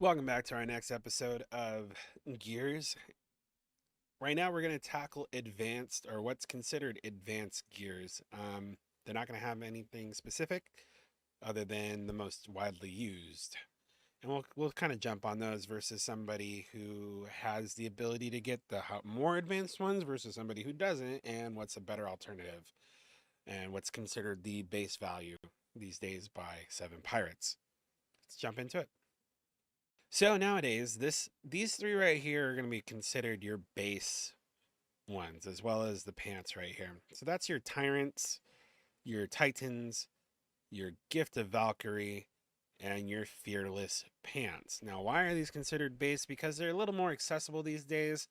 Welcome back to our next episode of Gears. Right now, we're going to tackle advanced or what's considered advanced gears. They're not going to have anything specific other than the most widely used. And we'll kind of jump on those versus somebody who has the ability to get the more advanced ones versus somebody who doesn't, and what's a better alternative, and what's considered the base value these days by Seven Pirates. Let's jump into it. So nowadays, these three right here are going to be considered your base ones, as well as the pants right here. So that's your Tyrants, your Titans, your Gift of Valkyrie, and your Fearless pants. Now, why are these considered base? Because they're a little more accessible these days,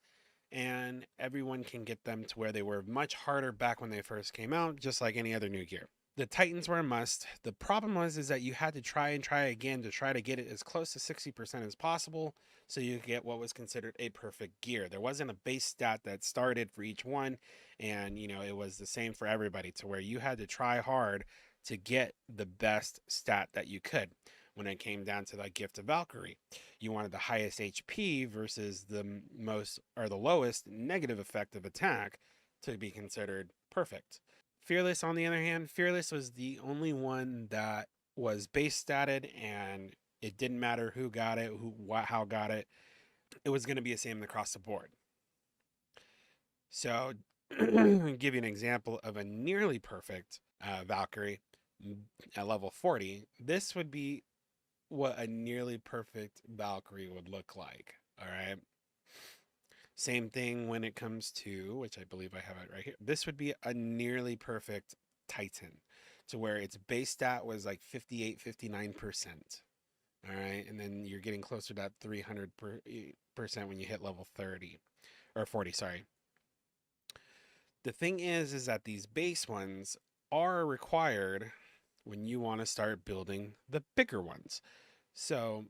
and everyone can get them to where they were much harder back when they first came out, just like any other new gear. The Titans were a must. The problem was is that you had to try and try again to try to get it as close to 60% as possible so you could get what was considered a perfect gear. There wasn't a base stat that started for each one, and it was the same for everybody, to where you had to try hard to get the best stat that you could. When it came down to the Gift of Valkyrie, you wanted the highest HP versus the most or the lowest negative effective attack to be considered perfect. Fearless, on the other hand, Fearless was the only one that was base statted, and it didn't matter who got it, how got it. It was going to be the same across the board. So, give you an example of a nearly perfect Valkyrie at level 40. This would be what a nearly perfect Valkyrie would look like. All right. Same thing when it comes to, which I believe I have it right here. This would be a nearly perfect Titan, to where its base stat was like 58, 59%. All right. And then you're getting closer to that 300% when you hit level 30 or 40. Sorry. The thing is that these base ones are required when you want to start building the bigger ones. So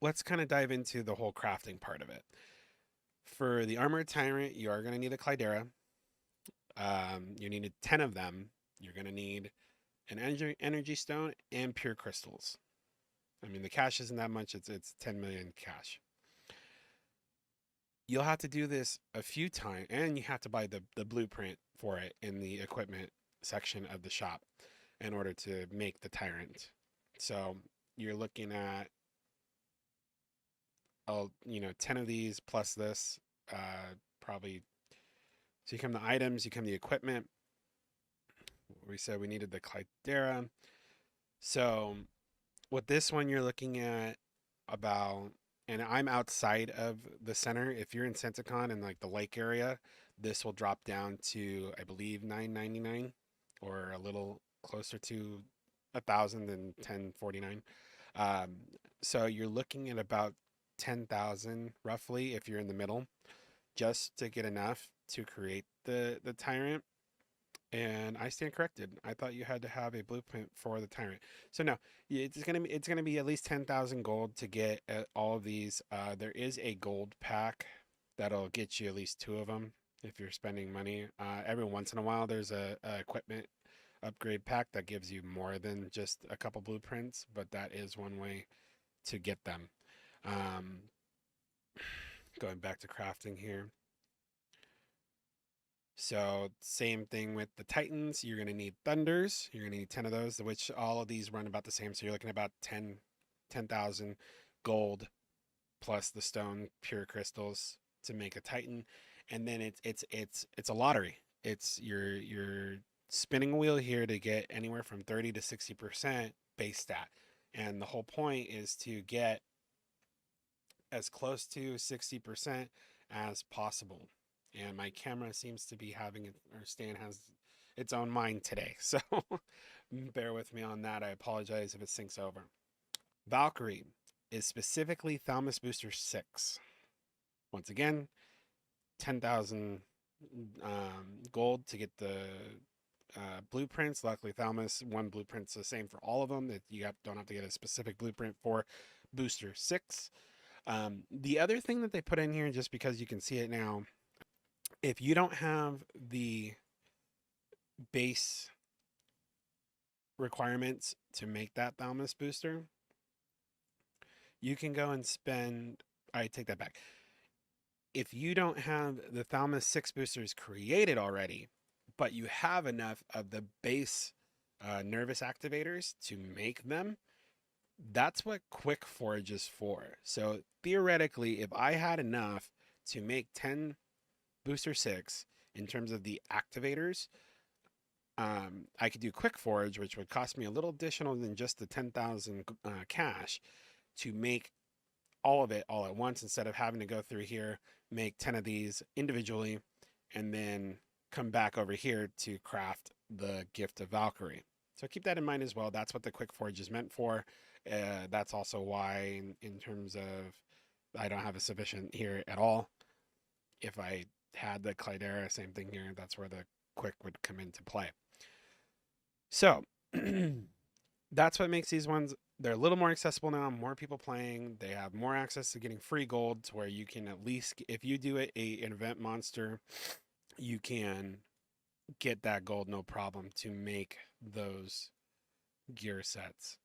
let's kind of dive into the whole crafting part of it. For the Armored Tyrant, you are going to need a Caldera. You need 10 of them. You're going to need an energy stone and pure crystals. I mean, the cash isn't that much. It's 10 million cash. You'll have to do this a few times, and you have to buy the blueprint for it in the equipment section of the shop in order to make the Tyrant. So you're looking at 10 of these plus this, probably. So you come the items, you come the equipment. We said we needed the Caldera. So with this one, you're looking at about, and I'm outside of the center. If you're in Centicon and like the lake area, this will drop down to, I believe, 999, or a little closer to 1,000 than 1049. Um, so you're looking at about 10,000 roughly if you're in the middle, just to get enough to create the Tyrant. And I stand corrected. I thought you had to have a blueprint for the Tyrant. So no, it's gonna be at least 10,000 gold to get all of these. There is a gold pack that'll get you at least two of them if you're spending money. Every once in a while, there's a equipment upgrade pack that gives you more than just a couple blueprints, but that is one way to get them. Um, Going back to crafting here. So same thing with the Titans. You're going to need Thunders. You're going to need 10 of those, which all of these run about the same. So you're looking at about 10,000 gold plus the stone pure crystals to make a Titan. And then it's a lottery. It's you're spinning a wheel here to get anywhere from 30 to 60% base stat. And the whole point is to get as close to 60% as possible. And my camera seems to be having it, or stand has its own mind today. So bear with me on that. I apologize if it sinks over. Valkyrie is specifically Thalamus Booster 6. Once again, 10,000 gold to get the blueprints. Luckily, Thalamus, one blueprint's the same for all of them. That don't have to get a specific blueprint for Booster 6. The other thing that they put in here, just because you can see it now, if you don't have the base requirements to make that Thalamus booster, you can go and spend, I take that back. If you don't have the Thalamus 6 boosters created already, but you have enough of the base nervous activators to make them, that's what Quick Forge is for. So theoretically, if I had enough to make 10 booster 6 in terms of the activators, I could do Quick Forge, which would cost me a little additional than just the 10,000 cash to make all of it all at once instead of having to go through here, make 10 of these individually, and then come back over here to craft the Gift of Valkyrie. So keep that in mind as well. That's what the Quick Forge is meant for. That's also why, in terms of, I don't have a sufficient here at all. If I had the Clydera, same thing here. That's where the Quick would come into play. So that's what makes these ones, they're a little more accessible now, more people playing, they have more access to getting free gold to where you can at least, if you do an event monster, you can get that gold no problem to make those gear sets.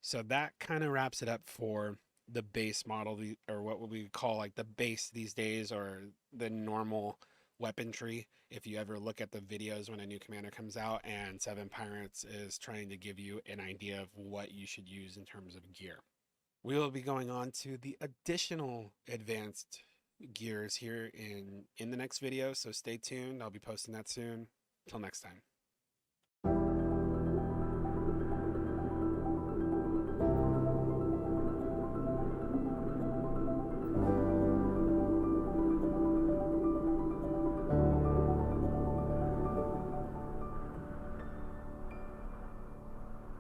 So that kind of wraps it up for the base model, or what we call like the base these days, or the normal weaponry. If you ever look at the videos when a new commander comes out and Seven Pirates is trying to give you an idea of what you should use in terms of gear. We will be going on to the additional advanced gears here in the next video, so stay tuned. I'll be posting that soon. Till next time.